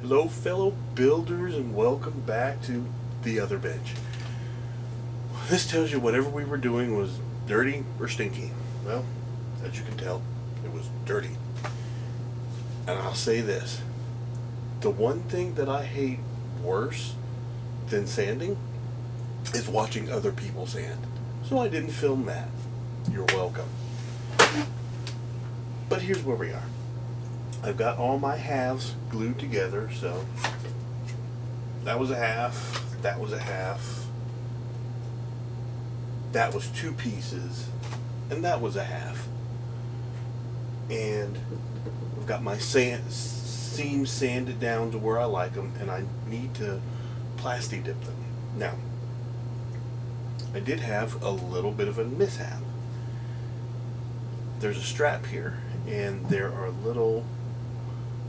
Hello fellow builders and welcome back to the other bench. This tells you whatever we were doing was dirty or stinky. Well, as you can tell, it was dirty. And I'll say this, the one thing that I hate worse than sanding is watching other people sand. So I didn't film that. You're welcome. But here's where we are. I've got all my halves glued together, so that was a half, that was a half, that was two pieces, and that was a half. And I've got my seams sanded down to where I like them, and I need to plasti dip them. Now, I did have a little bit of a mishap. There's a strap here, and there are little,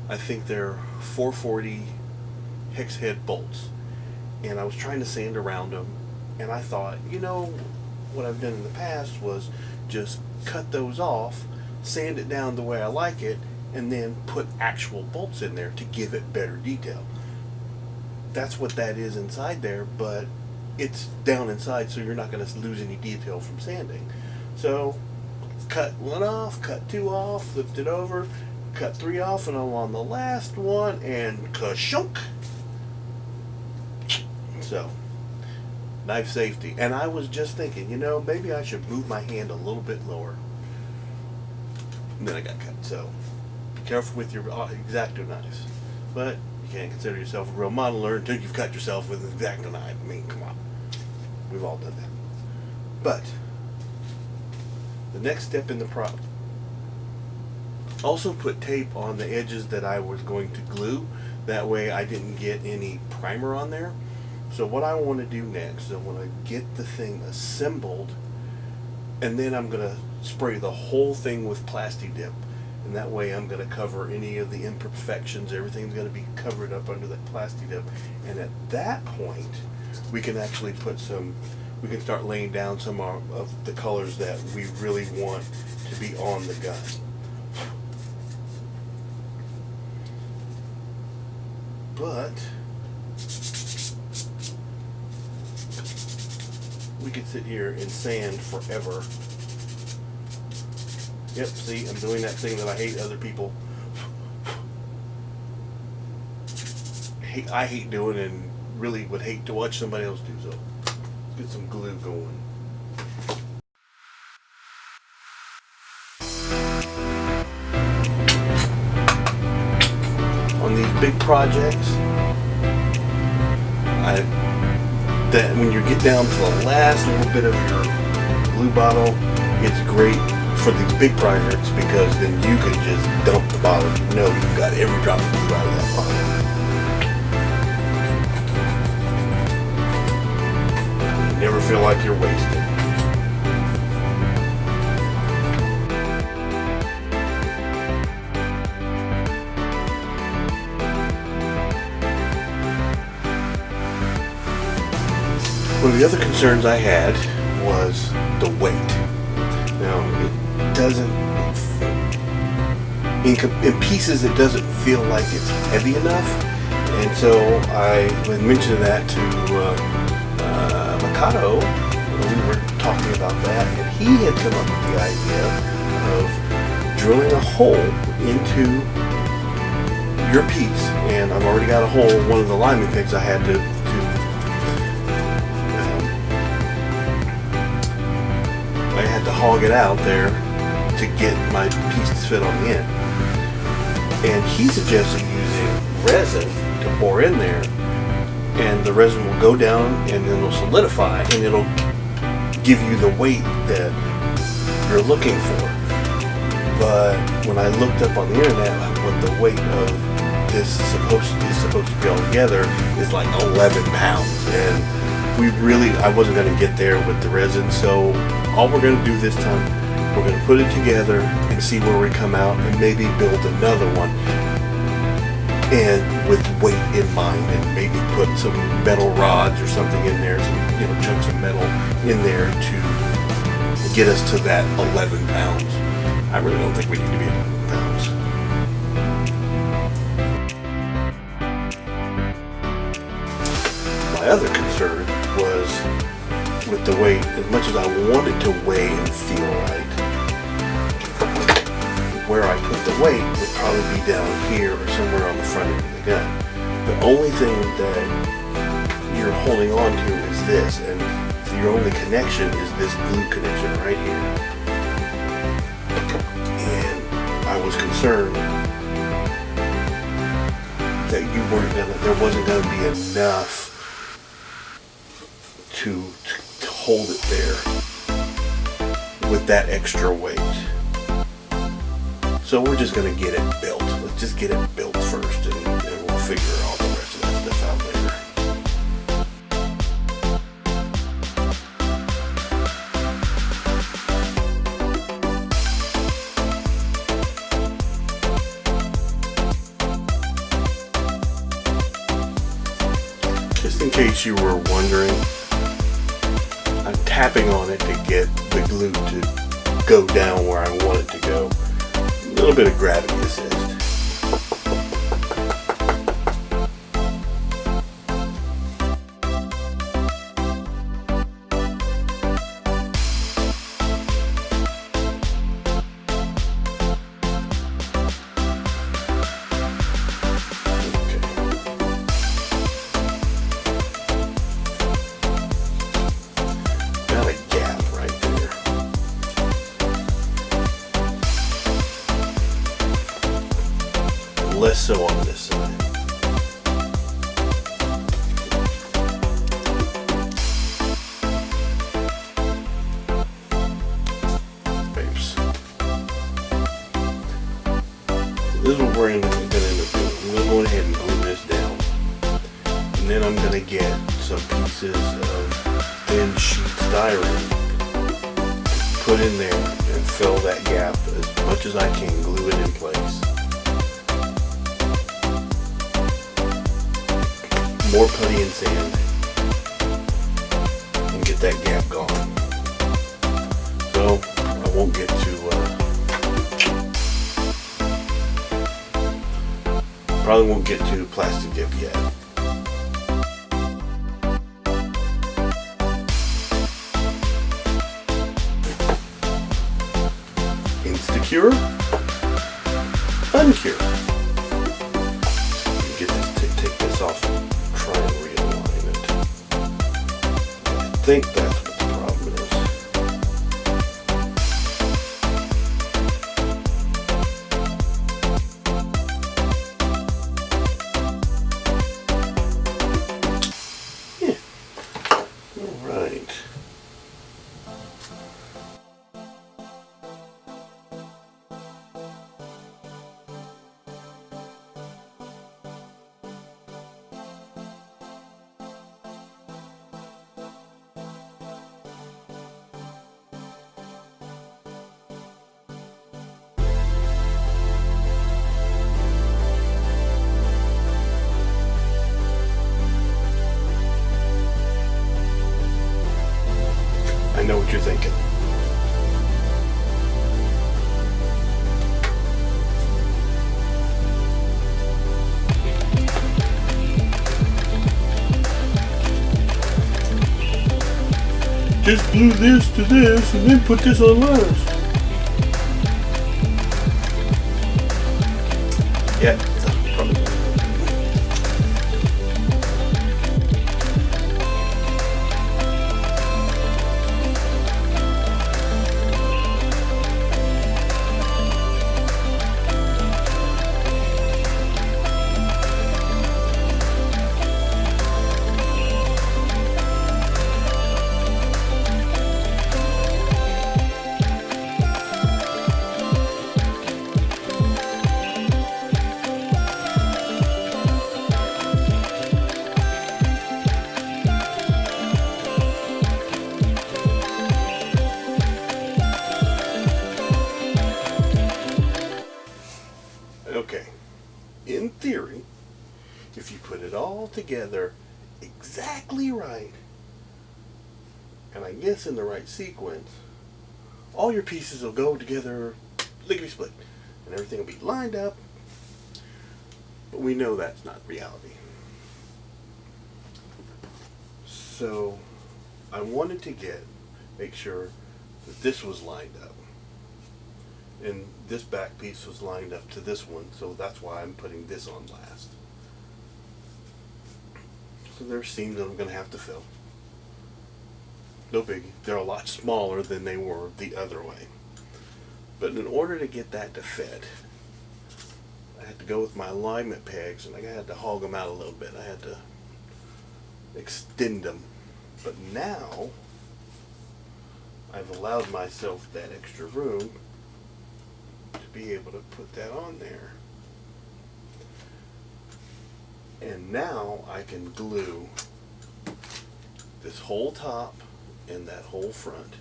I think they're 440 hex head bolts, and I was trying to sand around them, and I thought, you know, what I've done in the past was just cut those off, sand it down the way I like it, and then put actual bolts in there to give it better detail. That's what that is inside there, but it's down inside, so you're not going to lose any detail from sanding. So cut one off, cut two off, flipped it over, cut three off, and I'm on the last one, and ka-shunk. So, knife safety. And I was just thinking, you know, maybe I should move my hand a little bit lower. And then I got cut. So, be careful with your X-Acto knives. But you can't consider yourself a real modeler until you've cut yourself with an X-Acto knife. I mean, come on. We've all done that. But the next step in the problem. Also put tape on the edges that I was going to glue. That way I didn't get any primer on there. So what I want to do next, I want to get the thing assembled, and then I'm going to spray the whole thing with plasti dip. And that way I'm going to cover any of the imperfections. Everything's going to be covered up under that plasti dip. And at that point, we can actually put some, we can start laying down some of the colors that we really want to be on the gun. But we could sit here and sand forever. Yep, see, I'm doing that thing that I hate other people. I hate doing and really would hate to watch somebody else do. So let's get some glue going. On these big projects, that when you get down to the last little bit of your glue bottle, it's great for these big projects because then you can just dump the bottle. You know you've got every drop of glue out of that bottle. You never feel like you're wasted. One of the other concerns I had was the weight. Now, it doesn't, in pieces it doesn't feel like it's heavy enough, and so I mentioned that to Mikado. We were talking about that, and he had come up with the idea of drilling a hole into your piece, and I've already got a hole. One of the lining picks I had to hog it out there to get my piece to fit on the end. And he suggested using resin to pour in there, and the resin will go down and then it'll solidify and it'll give you the weight that you're looking for. But when I looked up on the internet what the weight of this is supposed to be all together is like 11 pounds, and I wasn't going to get there with the resin. So all we're going to do this time, we're going to put it together and see where we come out, and maybe build another one, and with weight in mind, and maybe put some metal rods or something in there, some chunks of metal in there to get us to that 11 pounds. I really don't think we need to be 11 pounds. My other concern was with the weight. As much as I wanted to weigh and feel right, where I put the weight would probably be down here or somewhere on the front end of the gun. The only thing that you're holding on to is this, and your only connection is this glue connection right here. And I was concerned that there wasn't gonna be enough to hold it there with that extra weight. So we're just gonna get it built. Let's just get it built first, and we'll figure all the rest of that stuff out later. Just in case you were wondering, I'm tapping on it to get the glue to go down where I want it to go. A little bit of gravity assist. Less so on this side. Grapes. This is what we're going to end up doing. I'm going to go ahead and glue this down. And then I'm going to get some pieces of thin sheet styrene, put in there and fill that gap as much as I can, glue it in place. More putty and sand, and get that gap gone. So I won't get to probably won't get to plastic dip yet. Instacure, uncure. Take this off. Try and realign it. I think that's what the problem is. Yeah. All right. I know what you're thinking. Just glue this to this and then put this on last. Yeah, probably. Okay, in theory, if you put it all together exactly right, and I guess in the right sequence, all your pieces will go together lickety-split, and everything will be lined up, but we know that's not reality. So I wanted to make sure that this was lined up. And this back piece was lined up to this one, so that's why I'm putting this on last. So there's seams that I'm going to have to fill. No biggie. They're a lot smaller than they were the other way. But in order to get that to fit, I had to go with my alignment pegs, and I had to hog them out a little bit. I had to extend them. But now I've allowed myself that extra room to be able to put that on there. And now I can glue this whole top and that whole front.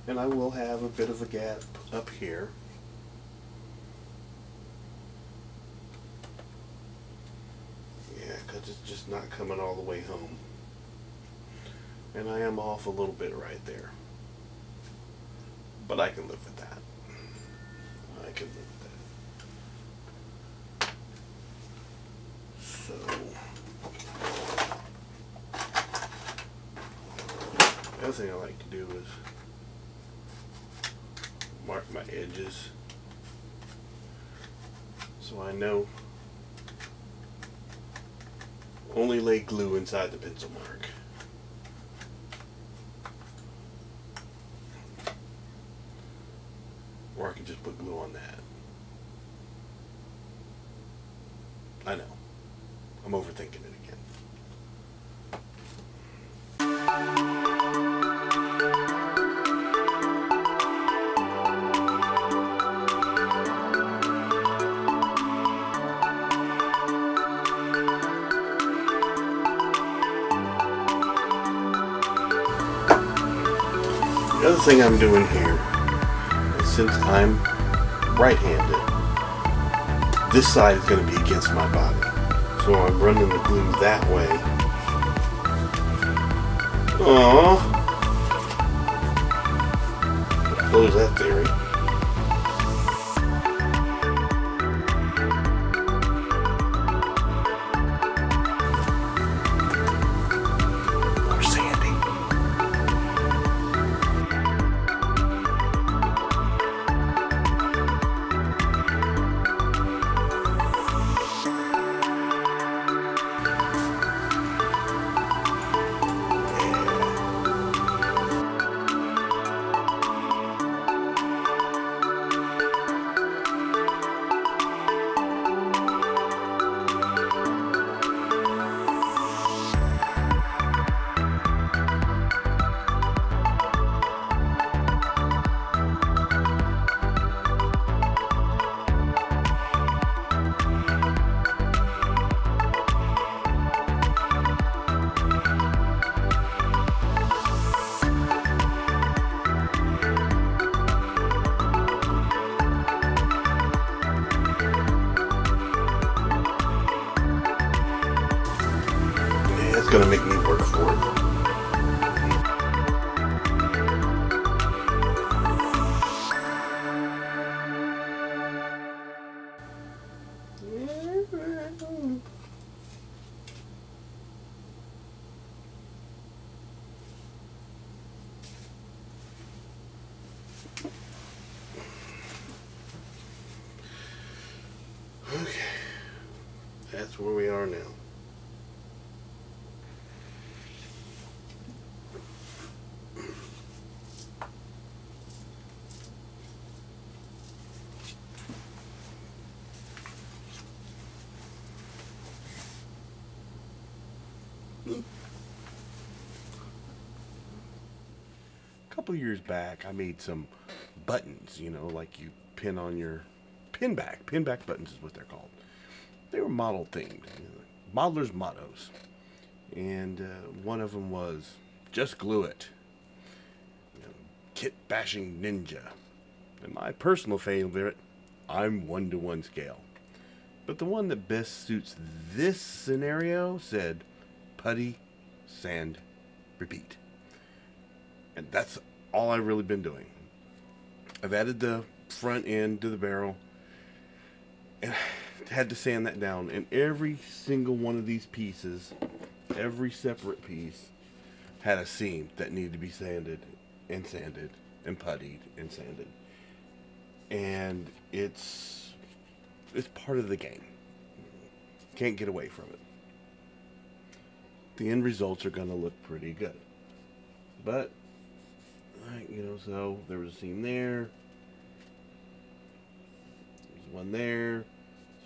And I will have a bit of a gap up here. Yeah, because it's just not coming all the way home. And I am off a little bit right there. But I can live with that. I can live with that. So the other thing I like to do is mark my edges so I know only lay glue inside the pencil mark. Or I can just put glue on that. I know. I'm overthinking it again. The other thing I'm doing here is, since I'm right-handed, this side is going to be against my body. So I'm running the glue that way. Aww. Close that theory. Or Sandy. It's gonna make me work for it. Okay, that's where we are now. A couple years back, I made some buttons, like you pin on your pin back. Pin back buttons is what they're called. They were model themed, modelers' mottos. And one of them was, just glue it. Kit bashing ninja. And my personal favorite, I'm 1-to-1 scale. But the one that best suits this scenario said, putty, sand, repeat. And that's all I've really been doing. I've added the front end to the barrel and had to sand that down. And every single one of these pieces, every separate piece, had a seam that needed to be sanded and puttied and sanded. And it's part of the game. Can't get away from it. The end results are going to look pretty good. But, so there was a seam there. There's one there.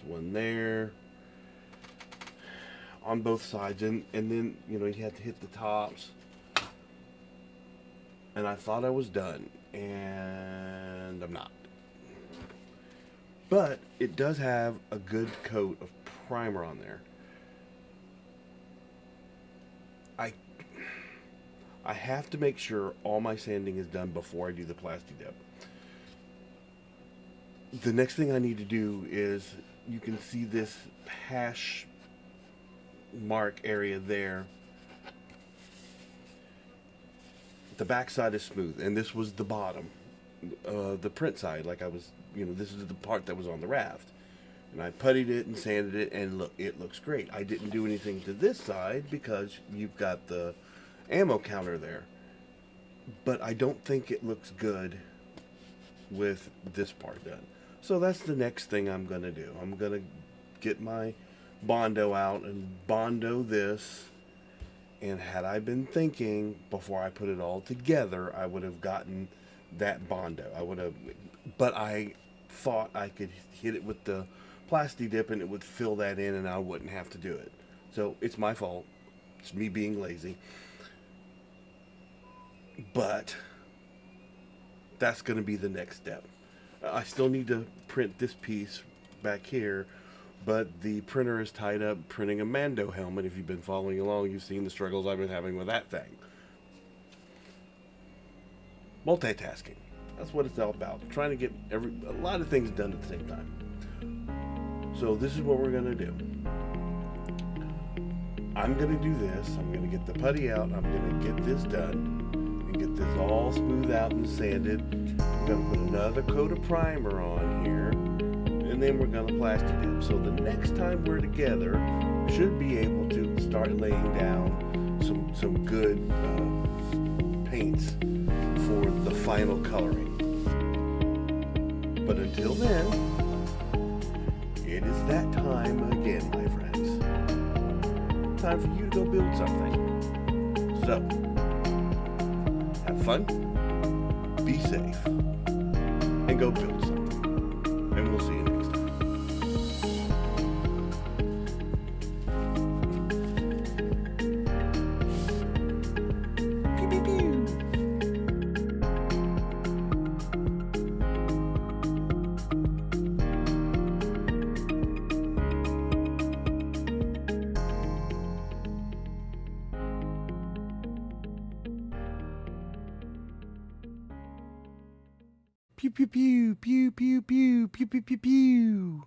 There's one there. On both sides. And then, you had to hit the tops. And I thought I was done. And I'm not. But it does have a good coat of primer on there. I have to make sure all my sanding is done before I do the plasti dip. The next thing I need to do is, you can see this hash mark area there. The back side is smooth, and this was the bottom. The print side, like I was, this is the part that was on the raft. And I puttied it and sanded it, and look, it looks great. I didn't do anything to this side because you've got the ammo counter there. But I don't think it looks good with this part done. So that's the next thing I'm going to do. I'm going to get my Bondo out and Bondo this. And had I been thinking before I put it all together, I would have gotten that Bondo. But I thought I could hit it with the plasti dip and it would fill that in and I wouldn't have to do it. So it's my fault. It's me being lazy. But that's going to be the next step. I still need to print this piece back here, but the printer is tied up printing a Mando helmet. If you've been following along, you've seen the struggles I've been having with that thing. Multitasking. That's what it's all about. Trying to get a lot of things done at the same time. So this is what we're going to do. I'm going to do this. I'm going to get the putty out. I'm going to get this done and get this all smooth out and sanded. I'm going to put another coat of primer on here, and then we're going to plasti dip. So the next time we're together, we should be able to start laying down some good paints for the final coloring. But until then, it is that time again, my friends. Time for you to go build something. So, have fun, be safe, and go build something. And we'll see you next time. Pew, pew, pew. Pew pew pew pew pew pew pew pew pew pew.